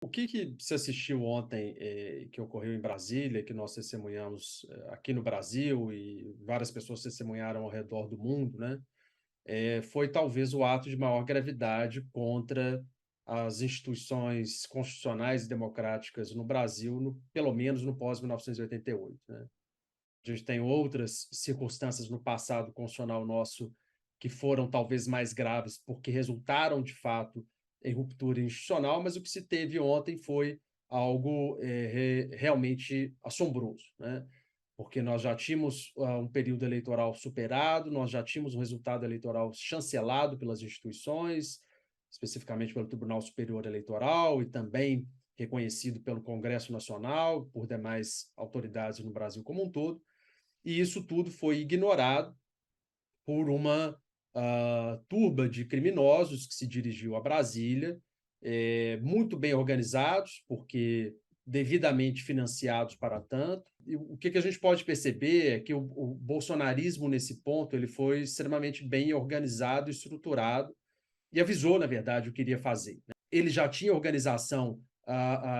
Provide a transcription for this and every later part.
que se assistiu ontem, que ocorreu em Brasília, que nós testemunhamos aqui no Brasil e várias pessoas testemunharam ao redor do mundo, né? Foi talvez o ato de maior gravidade contra as instituições constitucionais e democráticas no Brasil, pelo menos no pós-1988, né? A gente tem outras circunstâncias no passado constitucional nosso que foram talvez mais graves, porque resultaram, de fato, em ruptura institucional, mas o que se teve ontem foi algo realmente assombroso, né? Porque nós já tínhamos um período eleitoral superado, nós já tínhamos um resultado eleitoral chancelado pelas instituições, especificamente pelo Tribunal Superior Eleitoral e também reconhecido pelo Congresso Nacional, por demais autoridades no Brasil como um todo, e isso tudo foi ignorado por uma turba de criminosos que se dirigiu a Brasília, muito bem organizados, porque devidamente financiados para tanto. E o que a gente pode perceber é que o bolsonarismo, nesse ponto, ele foi extremamente bem organizado, estruturado, e avisou, na verdade, o que iria fazer, né? Ele já tinha organização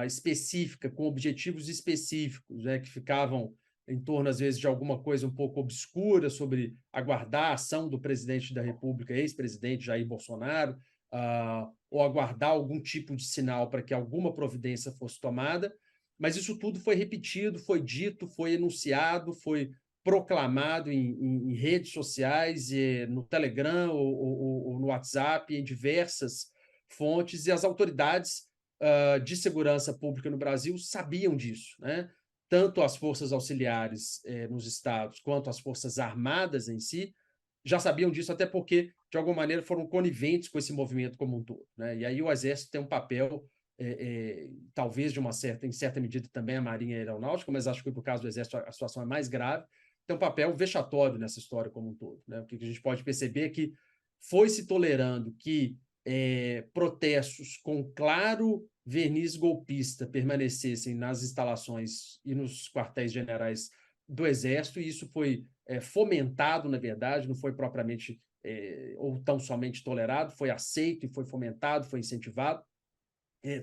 específica, com objetivos específicos, né, que ficavam em torno, às vezes, de alguma coisa um pouco obscura sobre aguardar a ação do presidente da República, ex-presidente Jair Bolsonaro, ou aguardar algum tipo de sinal para que alguma providência fosse tomada, mas isso tudo foi repetido, foi dito, foi enunciado, foi proclamado em redes sociais, no Telegram ou no WhatsApp, em diversas fontes, e as autoridades de segurança pública no Brasil sabiam disso, né? Tanto as forças auxiliares nos estados quanto as forças armadas em si já sabiam disso, até porque, de alguma maneira, foram coniventes com esse movimento como um todo, né? E aí o Exército tem um papel, talvez em certa medida também a Marinha e a Aeronáutica, mas acho que no caso do Exército a situação é mais grave, tem um papel vexatório nessa história como um todo, né? O que a gente pode perceber é que foi se tolerando que protestos com claro verniz golpista permanecessem nas instalações e nos quartéis generais do Exército, e isso foi fomentado, na verdade, não foi propriamente ou tão somente tolerado, foi aceito e foi fomentado, foi incentivado.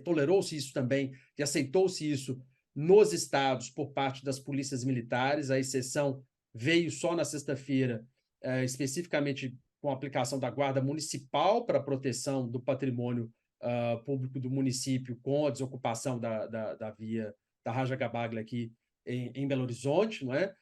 Tolerou-se isso também e aceitou-se isso nos estados por parte das polícias militares. A exceção veio só na sexta-feira, especificamente com a aplicação da Guarda Municipal para a proteção do patrimônio público do município, com a desocupação da via da Raja Gabaglia aqui em Belo Horizonte, não é?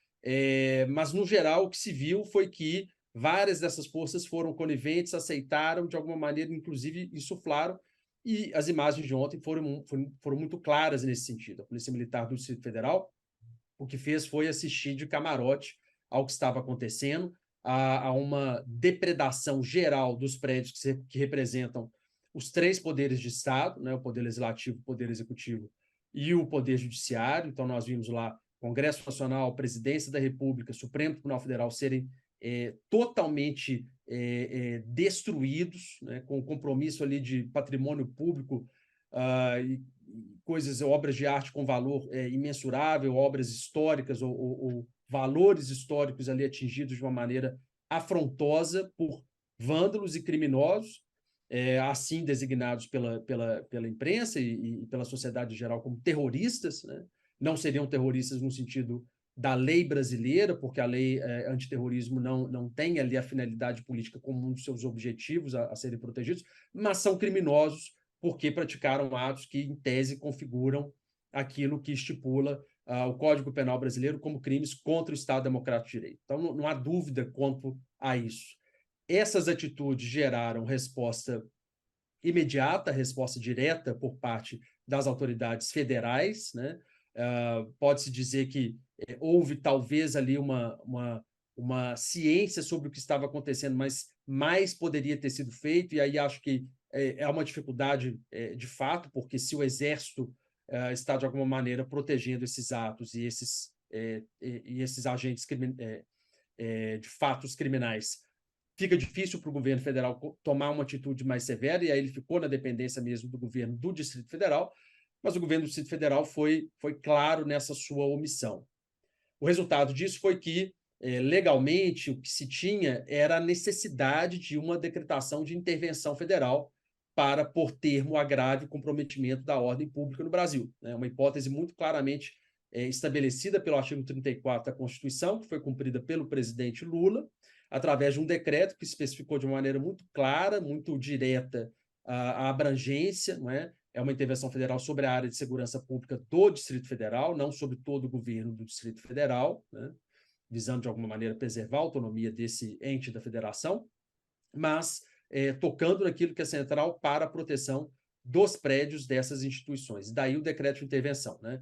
Mas, no geral, o que se viu foi que várias dessas forças foram coniventes, aceitaram, de alguma maneira, inclusive insuflaram, e as imagens de ontem foram muito claras nesse sentido. A Polícia Militar do Distrito Federal, o que fez foi assistir de camarote ao que estava acontecendo, a uma depredação geral dos prédios que representam os três poderes de Estado, né, o Poder Legislativo, o Poder Executivo e o Poder Judiciário. Então, nós vimos lá Congresso Nacional, Presidência da República, Supremo Tribunal Federal serem totalmente destruídos, né, com compromisso ali de patrimônio público, e coisas, obras de arte com valor imensurável, obras históricas ou valores históricos ali atingidos de uma maneira afrontosa por vândalos e criminosos, assim designados pela imprensa e pela sociedade em geral como terroristas, né? Não seriam terroristas no sentido da lei brasileira, porque a lei antiterrorismo não tem ali a finalidade política como um dos seus objetivos a serem protegidos, mas são criminosos porque praticaram atos que, em tese, configuram aquilo que estipula o Código Penal brasileiro como crimes contra o Estado Democrático de Direito. Então, não há dúvida quanto a isso. Essas atitudes geraram resposta imediata, resposta direta por parte das autoridades federais, né? Pode-se dizer que houve talvez ali uma ciência sobre o que estava acontecendo, mas mais poderia ter sido feito, e aí acho que é uma dificuldade de fato, porque se o Exército está de alguma maneira protegendo esses atos e esses agentes de fatos criminais, fica difícil para o governo federal tomar uma atitude mais severa, e aí ele ficou na dependência mesmo do governo do Distrito Federal, mas o governo do Distrito Federal foi claro nessa sua omissão. O resultado disso foi que, legalmente, o que se tinha era a necessidade de uma decretação de intervenção federal para pôr termo a grave comprometimento da ordem pública no Brasil. É uma hipótese muito claramente estabelecida pelo artigo 34 da Constituição, que foi cumprida pelo presidente Lula, através de um decreto que especificou de uma maneira muito clara, muito direta, a abrangência, não é? É uma intervenção federal sobre a área de segurança pública do Distrito Federal, não sobre todo o governo do Distrito Federal, né? Visando, de alguma maneira, preservar a autonomia desse ente da federação, mas tocando naquilo que é central para a proteção dos prédios dessas instituições. Daí o decreto de intervenção, né?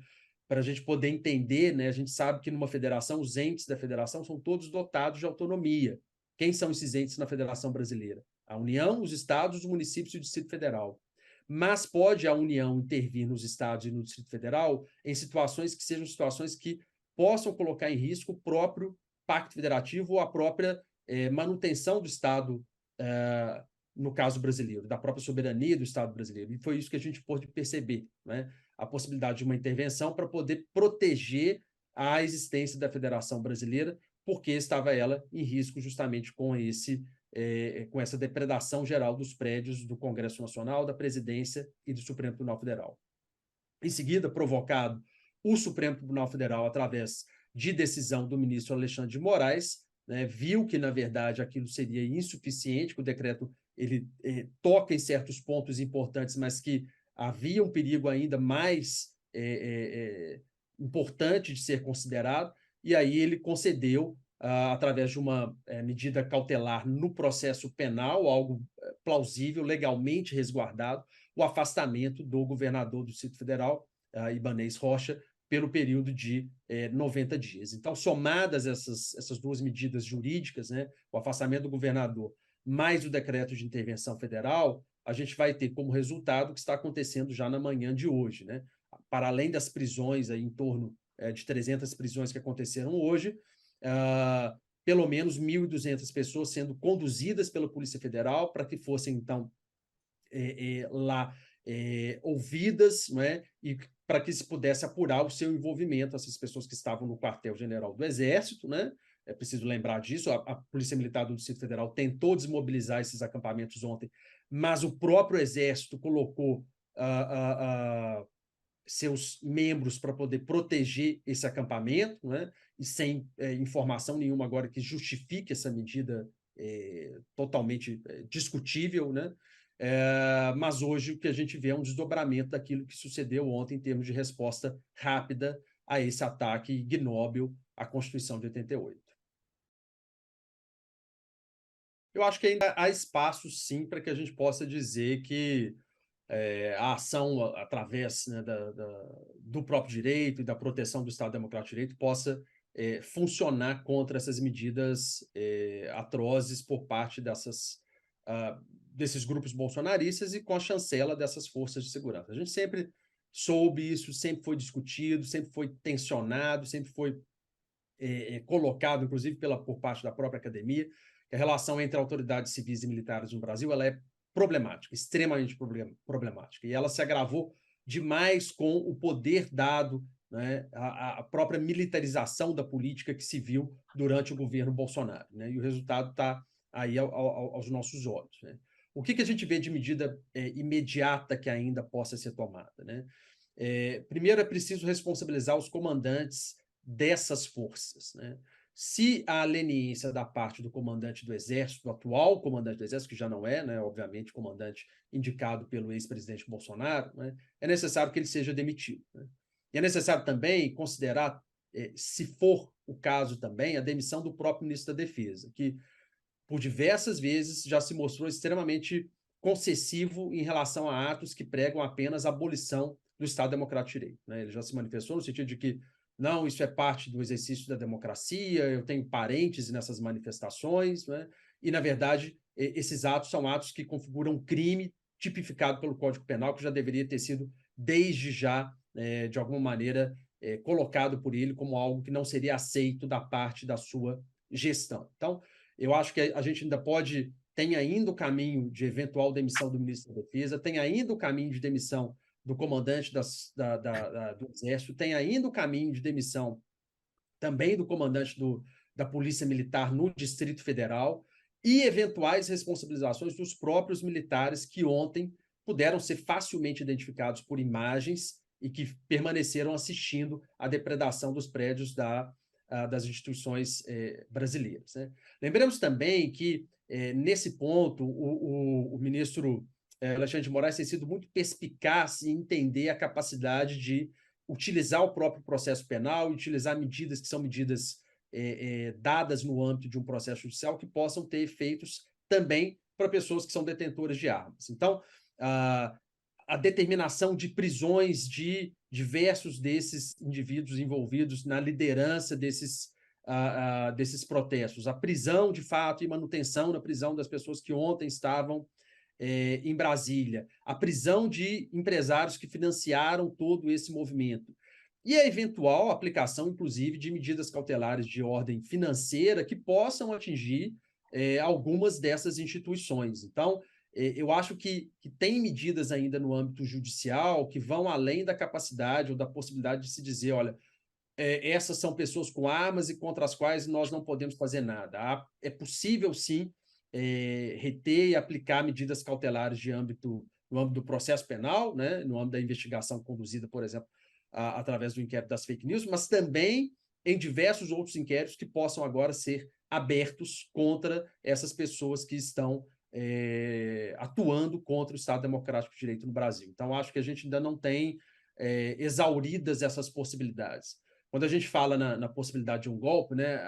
Para a gente poder entender, né? A gente sabe que numa federação, os entes da federação são todos dotados de autonomia. Quem são esses entes na Federação Brasileira? A União, os estados, os municípios e o Distrito Federal. Mas pode a União intervir nos estados e no Distrito Federal em situações que sejam situações que possam colocar em risco o próprio Pacto Federativo ou a própria manutenção do Estado, no caso brasileiro, da própria soberania do Estado brasileiro. E foi isso que a gente pôde perceber, né? A possibilidade de uma intervenção para poder proteger a existência da Federação Brasileira, porque estava ela em risco justamente com com essa depredação geral dos prédios do Congresso Nacional, da Presidência e do Supremo Tribunal Federal. Em seguida, provocado o Supremo Tribunal Federal, através de decisão do ministro Alexandre de Moraes, né, viu que, na verdade, aquilo seria insuficiente, que o decreto ele toca em certos pontos importantes, mas que havia um perigo ainda mais importante de ser considerado, e aí ele concedeu, através de uma medida cautelar no processo penal, algo plausível, legalmente resguardado, o afastamento do governador do Distrito Federal, Ibanez Rocha, pelo período de 90 dias. Então, somadas essas duas medidas jurídicas, né, o afastamento do governador mais o decreto de intervenção federal, a gente vai ter como resultado o que está acontecendo já na manhã de hoje, né? Para além das prisões, aí, em torno de 300 prisões que aconteceram hoje, pelo menos 1.200 pessoas sendo conduzidas pela Polícia Federal para que fossem, então, lá ouvidas, não é? E para que se pudesse apurar o seu envolvimento, essas pessoas que estavam no quartel-general do Exército, né? É preciso lembrar disso, a Polícia Militar do Distrito Federal tentou desmobilizar esses acampamentos ontem, mas o próprio Exército colocou seus membros para poder proteger esse acampamento, né? E sem informação nenhuma agora que justifique essa medida totalmente discutível, né? Mas hoje o que a gente vê é um desdobramento daquilo que sucedeu ontem em termos de resposta rápida a esse ataque ignóbil à Constituição de 88. Eu acho que ainda há espaço, sim, para que a gente possa dizer que a ação através, né, do próprio direito e da proteção do Estado Democrático de Direito possa funcionar contra essas medidas atrozes por parte desses grupos bolsonaristas e com a chancela dessas forças de segurança. A gente sempre soube isso, sempre foi discutido, sempre foi tensionado, sempre foi colocado, inclusive por parte da própria academia, que a relação entre autoridades civis e militares no Brasil ela é problemática, extremamente problemática. E ela se agravou demais com o poder dado, né, a própria militarização da política que se viu durante o governo Bolsonaro. Né, e o resultado está aí aos nossos olhos. Né. O que a gente vê de medida imediata que ainda possa ser tomada? Né? Primeiro, é preciso responsabilizar os comandantes dessas forças. Né? Se a leniência da parte do comandante do Exército, do atual comandante do Exército, que já não é, né, obviamente, comandante indicado pelo ex-presidente Bolsonaro, né, é necessário que ele seja demitido. Né? E é necessário também considerar, se for o caso também, a demissão do próprio ministro da Defesa, que por diversas vezes já se mostrou extremamente concessivo em relação a atos que pregam apenas a abolição do Estado Democrático de Direito. Né? Ele já se manifestou no sentido de que não, isso é parte do exercício da democracia, eu tenho parênteses nessas manifestações, né? E, na verdade, esses atos são atos que configuram um crime tipificado pelo Código Penal, que já deveria ter sido, desde já, de alguma maneira, colocado por ele como algo que não seria aceito da parte da sua gestão. Então, eu acho que a gente ainda tem ainda o caminho de eventual demissão do ministro da Defesa, tem ainda o caminho de demissão do comandante do Exército, tem ainda o caminho de demissão também do comandante da Polícia Militar no Distrito Federal e eventuais responsabilizações dos próprios militares que ontem puderam ser facilmente identificados por imagens e que permaneceram assistindo à depredação dos prédios das instituições brasileiras, né? Lembremos também que, nesse ponto, o ministro Alexandre de Moraes tem sido muito perspicaz em entender a capacidade de utilizar o próprio processo penal, utilizar medidas que são medidas dadas no âmbito de um processo judicial que possam ter efeitos também para pessoas que são detentoras de armas. Então, a determinação de prisões de diversos desses indivíduos envolvidos na liderança desses protestos, a prisão, de fato, e manutenção na prisão das pessoas que ontem estavam em Brasília, a prisão de empresários que financiaram todo esse movimento, e a eventual aplicação, inclusive, de medidas cautelares de ordem financeira que possam atingir algumas dessas instituições. Então, eu acho que tem medidas ainda no âmbito judicial que vão além da capacidade ou da possibilidade de se dizer, olha, essas são pessoas com armas e contra as quais nós não podemos fazer nada. É possível, sim, reter e aplicar medidas cautelares no âmbito do processo penal, né, no âmbito da investigação conduzida, por exemplo, através do inquérito das fake news, mas também em diversos outros inquéritos que possam agora ser abertos contra essas pessoas que estão atuando contra o Estado Democrático de Direito no Brasil. Então, acho que a gente ainda não tem exauridas essas possibilidades. Quando a gente fala na possibilidade de um golpe, né,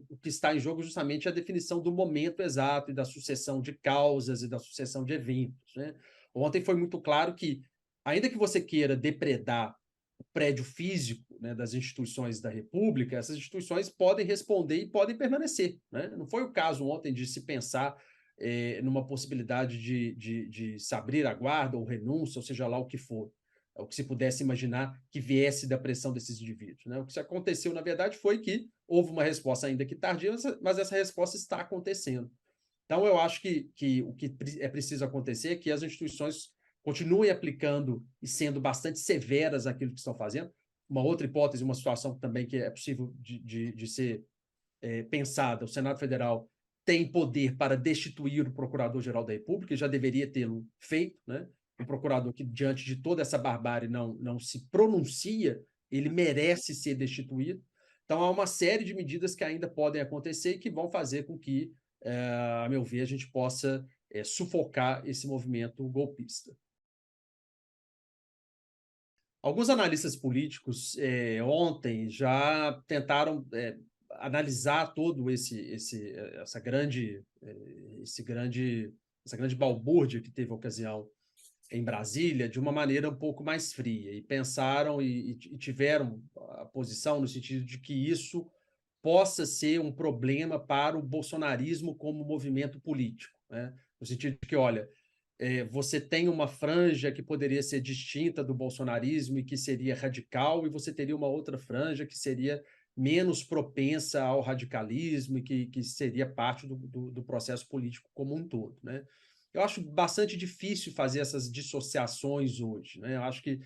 o que está em jogo justamente é a definição do momento exato e da sucessão de causas e da sucessão de eventos, né? Ontem foi muito claro que, ainda que você queira depredar o prédio físico, né, das instituições da República, essas instituições podem responder e podem permanecer, né? Não foi o caso ontem de se pensar numa possibilidade de se abrir a guarda ou renúncia, ou seja lá o que for, o que se pudesse imaginar que viesse da pressão desses indivíduos, né? O que aconteceu, na verdade, foi que houve uma resposta ainda que tardia, mas essa resposta está acontecendo. Então, eu acho que o que é preciso acontecer é que as instituições continuem aplicando e sendo bastante severas naquilo que estão fazendo. Uma outra hipótese, uma situação também que é possível de ser pensada, o Senado Federal tem poder para destituir o Procurador-Geral da República, e já deveria tê-lo feito, né? Um procurador que, diante de toda essa barbárie, não se pronuncia, ele merece ser destituído. Então, há uma série de medidas que ainda podem acontecer e que vão fazer com que, a meu ver, a gente possa sufocar esse movimento golpista. Alguns analistas políticos ontem já tentaram analisar todo essa grande balbúrdia que teve ocasião em Brasília de uma maneira um pouco mais fria e pensaram e tiveram a posição no sentido de que isso possa ser um problema para o bolsonarismo como movimento político, né? No sentido de que, olha, você tem uma franja que poderia ser distinta do bolsonarismo e que seria radical, e você teria uma outra franja que seria menos propensa ao radicalismo e que seria parte do processo político como um todo, né? Eu acho bastante difícil fazer essas dissociações hoje, né? Eu acho que,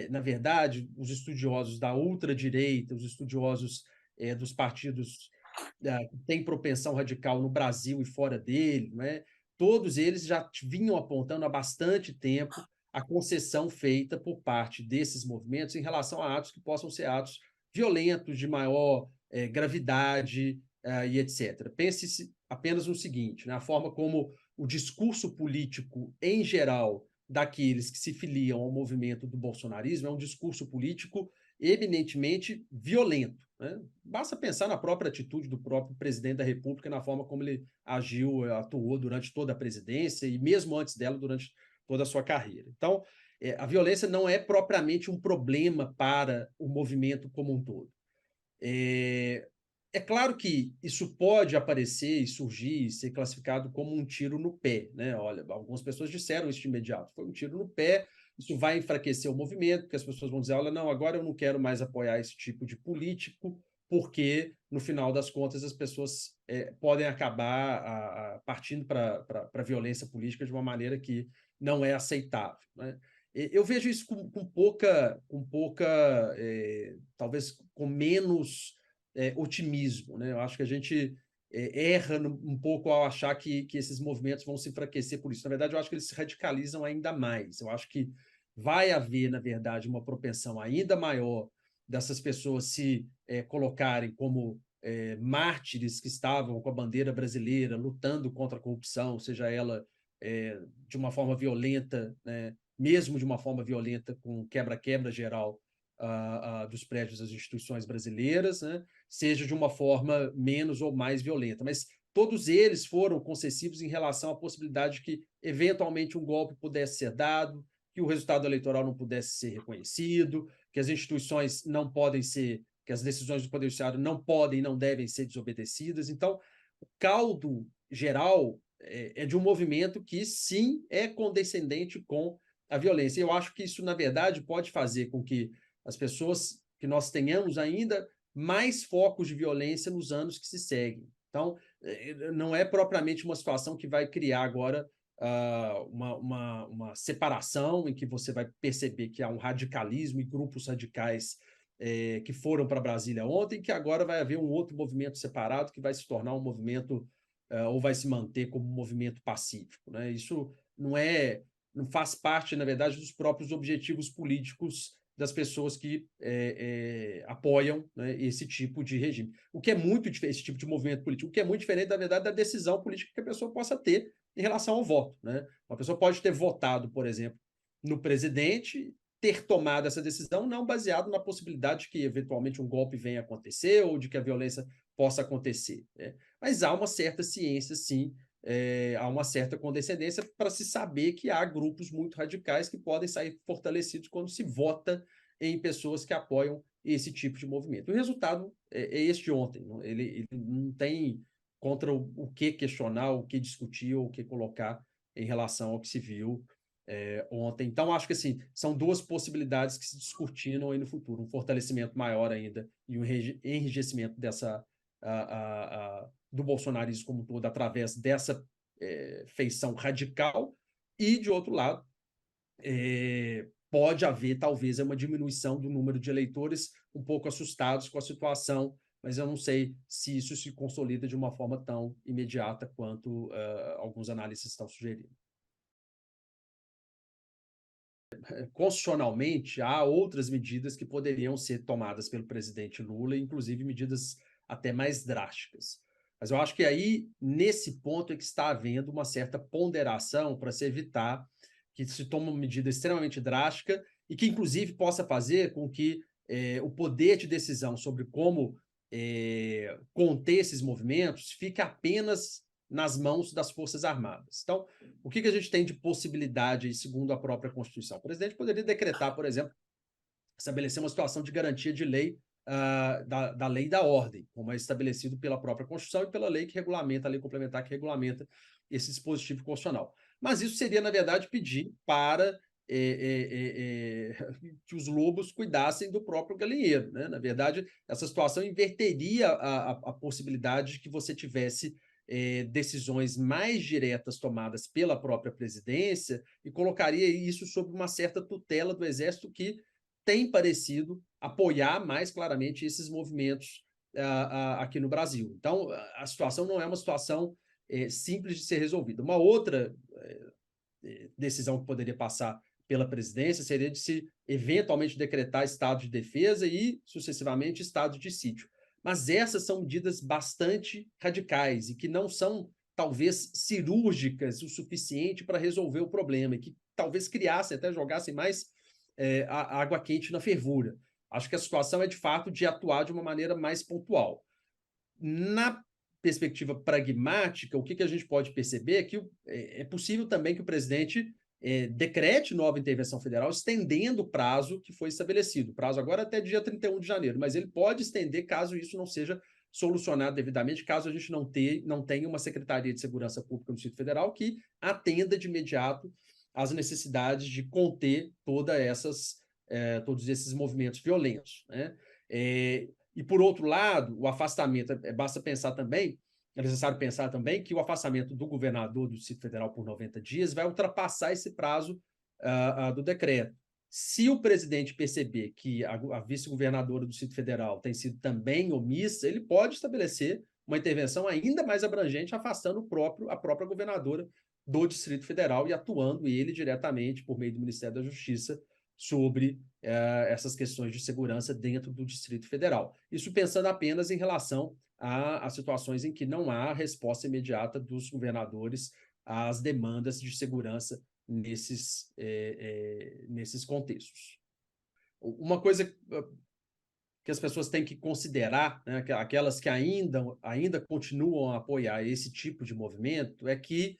na verdade, os estudiosos da ultradireita, os estudiosos dos partidos que têm propensão radical no Brasil e fora dele, né? Todos eles já vinham apontando há bastante tempo a concessão feita por parte desses movimentos em relação a atos que possam ser atos violentos, de maior gravidade e etc. Pense-se apenas no seguinte, né? A forma como o discurso político, em geral, daqueles que se filiam ao movimento do bolsonarismo é um discurso político eminentemente violento, né? Basta pensar na própria atitude do próprio presidente da República, na forma como ele agiu, atuou durante toda a presidência e mesmo antes dela, durante toda a sua carreira. Então, a violência não é propriamente um problema para o movimento como um todo. É claro que isso pode aparecer e surgir e ser classificado como um tiro no pé, né? Olha, algumas pessoas disseram isso de imediato, foi um tiro no pé, isso vai enfraquecer o movimento, porque as pessoas vão dizer, olha, não, agora eu não quero mais apoiar esse tipo de político, porque, no final das contas, as pessoas podem acabar partindo para a violência política de uma maneira que não é aceitável, né? Eu vejo isso com talvez com menos otimismo, né? Eu acho que a gente erra um pouco ao achar que esses movimentos vão se enfraquecer por isso. Na verdade, eu acho que eles se radicalizam ainda mais. Eu acho que vai haver, na verdade, uma propensão ainda maior dessas pessoas se colocarem como mártires que estavam com a bandeira brasileira, lutando contra a corrupção, seja ela de uma forma violenta, né, mesmo de uma forma violenta, com quebra-quebra geral dos prédios das instituições brasileiras, né, seja de uma forma menos ou mais violenta. Mas todos eles foram concessivos em relação à possibilidade de que, eventualmente, um golpe pudesse ser dado, que o resultado eleitoral não pudesse ser reconhecido, que as instituições não podem ser, que as decisões do Poder Judiciário não podem e não devem ser desobedecidas. Então, o caldo geral é de um movimento que, sim, é condescendente com a violência. Eu acho que isso, na verdade, pode fazer com que as pessoas, que nós tenhamos ainda mais focos de violência nos anos que se seguem. Então, não é propriamente uma situação que vai criar agora uma separação em que você vai perceber que há um radicalismo e grupos radicais que foram para Brasília ontem, que agora vai haver um outro movimento separado que vai se tornar um movimento ou vai se manter como um movimento pacífico, né? Isso não faz parte, na verdade, dos próprios objetivos políticos das pessoas que apoiam, né, esse tipo de regime. O que é muito esse tipo de movimento político, o que é muito diferente, na verdade, da decisão política que a pessoa possa ter em relação ao voto, né? Uma pessoa pode ter votado, por exemplo, no presidente, ter tomado essa decisão não baseado na possibilidade de que eventualmente um golpe venha a acontecer ou de que a violência possa acontecer, né? Mas há uma certa ciência, sim, há uma certa condescendência para se saber que há grupos muito radicais que podem sair fortalecidos quando se vota em pessoas que apoiam esse tipo de movimento. O resultado é este ontem. Ele não tem contra o que questionar, o que discutir ou o que colocar em relação ao que se viu ontem. Então, acho que assim, são duas possibilidades que se descortinam aí no futuro. Um fortalecimento maior ainda e um enrijecimento do bolsonarismo como um todo através dessa feição radical e, de outro lado, pode haver talvez uma diminuição do número de eleitores um pouco assustados com a situação, mas eu não sei se isso se consolida de uma forma tão imediata quanto alguns analistas estão sugerindo. Constitucionalmente, há outras medidas que poderiam ser tomadas pelo presidente Lula, inclusive medidas até mais drásticas. Mas eu acho que aí, nesse ponto, é que está havendo uma certa ponderação para se evitar que se tome uma medida extremamente drástica e que, inclusive, possa fazer com que o poder de decisão sobre como conter esses movimentos fique apenas nas mãos das Forças Armadas. Então, o que a gente tem de possibilidade, segundo a própria Constituição? O presidente poderia decretar, por exemplo, estabelecer uma situação de garantia de lei, da lei e da ordem, como é estabelecido pela própria Constituição e pela lei que regulamenta, a lei complementar que regulamenta esse dispositivo constitucional. Mas isso seria, na verdade, pedir para que os lobos cuidassem do próprio galinheiro, né? Na verdade, essa situação inverteria a possibilidade de que você tivesse decisões mais diretas tomadas pela própria presidência e colocaria isso sob uma certa tutela do Exército que tem parecido apoiar mais claramente esses movimentos aqui no Brasil. Então, a situação não é uma situação simples de ser resolvida. Uma outra decisão que poderia passar pela presidência seria de se eventualmente decretar estado de defesa e, sucessivamente, estado de sítio. Mas essas são medidas bastante radicais e que não são, talvez, cirúrgicas o suficiente para resolver o problema e que talvez criassem, até jogassem mais a água quente na fervura. Acho que a situação é, de fato, de atuar de uma maneira mais pontual. Na perspectiva pragmática, o que a gente pode perceber é que é possível também que o presidente decrete nova intervenção federal, estendendo o prazo que foi estabelecido. O prazo agora é até dia 31 de janeiro, mas ele pode estender caso isso não seja solucionado devidamente, caso a gente não tenha uma Secretaria de Segurança Pública no Distrito Federal que atenda de imediato às necessidades de conter todos esses movimentos violentos, né? E, por outro lado, o afastamento, basta pensar também, é necessário pensar também que o afastamento do governador do Distrito Federal por 90 dias vai ultrapassar esse prazo do decreto. Se o presidente perceber que a vice-governadora do Distrito Federal tem sido também omissa, ele pode estabelecer uma intervenção ainda mais abrangente, afastando a própria governadora do Distrito Federal e atuando ele diretamente por meio do Ministério da Justiça sobre essas questões de segurança dentro do Distrito Federal. Isso pensando apenas em relação a situações em que não há resposta imediata dos governadores às demandas de segurança nesses contextos. Uma coisa que as pessoas têm que considerar, né, aquelas que ainda continuam a apoiar esse tipo de movimento, é que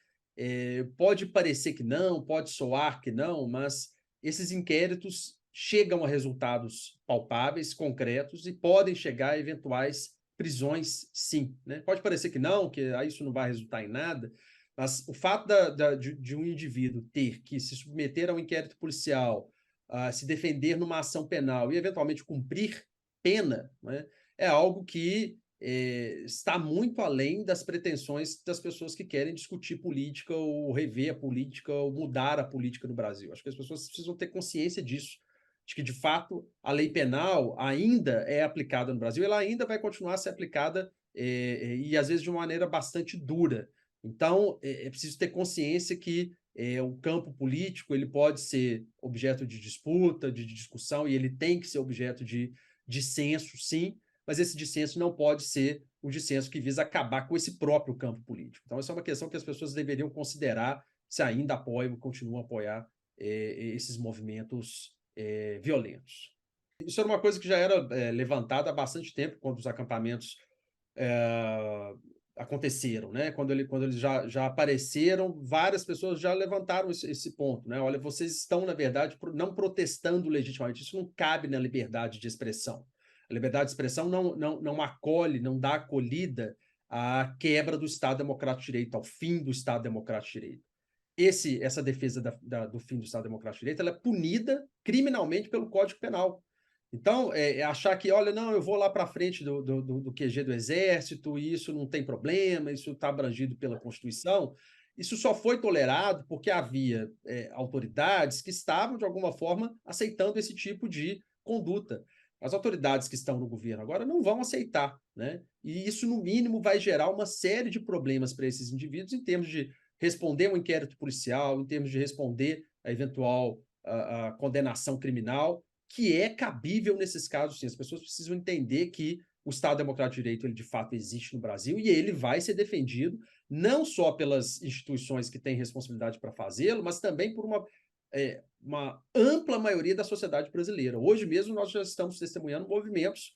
pode parecer que não, pode soar que não, mas esses inquéritos chegam a resultados palpáveis, concretos, e podem chegar a eventuais prisões, sim. Né? Pode parecer que não, que isso não vai resultar em nada, mas o fato de um indivíduo ter que se submeter a um inquérito policial, se defender numa ação penal e, eventualmente, cumprir pena, né, é algo que está muito além das pretensões das pessoas que querem discutir política ou rever a política ou mudar a política no Brasil. Acho que as pessoas precisam ter consciência disso, de que, de fato, a lei penal ainda é aplicada no Brasil, ela ainda vai continuar a ser aplicada e, às vezes, de uma maneira bastante dura. Então, é preciso ter consciência que o campo político ele pode ser objeto de disputa, de discussão, e ele tem que ser objeto de dissenso, sim, mas esse dissenso não pode ser um dissenso que visa acabar com esse próprio campo político. Então, essa é uma questão que as pessoas deveriam considerar se ainda apoiam ou continuam a apoiar esses movimentos violentos. Isso era uma coisa que já era levantada há bastante tempo, quando os acampamentos aconteceram, né? Quando eles já apareceram, várias pessoas já levantaram esse ponto, né? Olha, vocês estão, na verdade, não protestando legitimamente, isso não cabe na liberdade de expressão. A liberdade de expressão não acolhe, não dá acolhida à quebra do Estado Democrático de Direito, ao fim do Estado Democrático de Direito. Essa defesa do fim do Estado Democrático de Direito, ela é punida criminalmente pelo Código Penal. Então, achar que, olha, não, eu vou lá para frente do QG do Exército e isso não tem problema, isso está abrangido pela Constituição, isso só foi tolerado porque havia autoridades que estavam, de alguma forma, aceitando esse tipo de conduta. As autoridades que estão no governo agora não vão aceitar, né? E isso, no mínimo, vai gerar uma série de problemas para esses indivíduos em termos de responder um inquérito policial, em termos de responder a eventual a condenação criminal, que é cabível nesses casos, sim. As pessoas precisam entender que o Estado Democrático de Direito, ele de fato existe no Brasil e ele vai ser defendido não só pelas instituições que têm responsabilidade para fazê-lo, mas também por uma ampla maioria da sociedade brasileira. Hoje mesmo nós já estamos testemunhando movimentos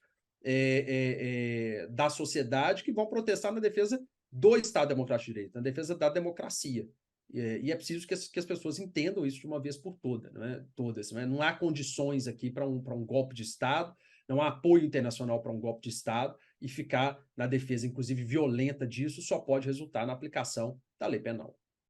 da sociedade que vão protestar na defesa do Estado Democrático de Direito, na defesa da democracia. E é preciso que as pessoas entendam isso de uma vez por todas. Não há condições aqui para um golpe de Estado, não há apoio internacional para um golpe de Estado, e ficar na defesa, inclusive violenta disso, só pode resultar na aplicação da lei penal.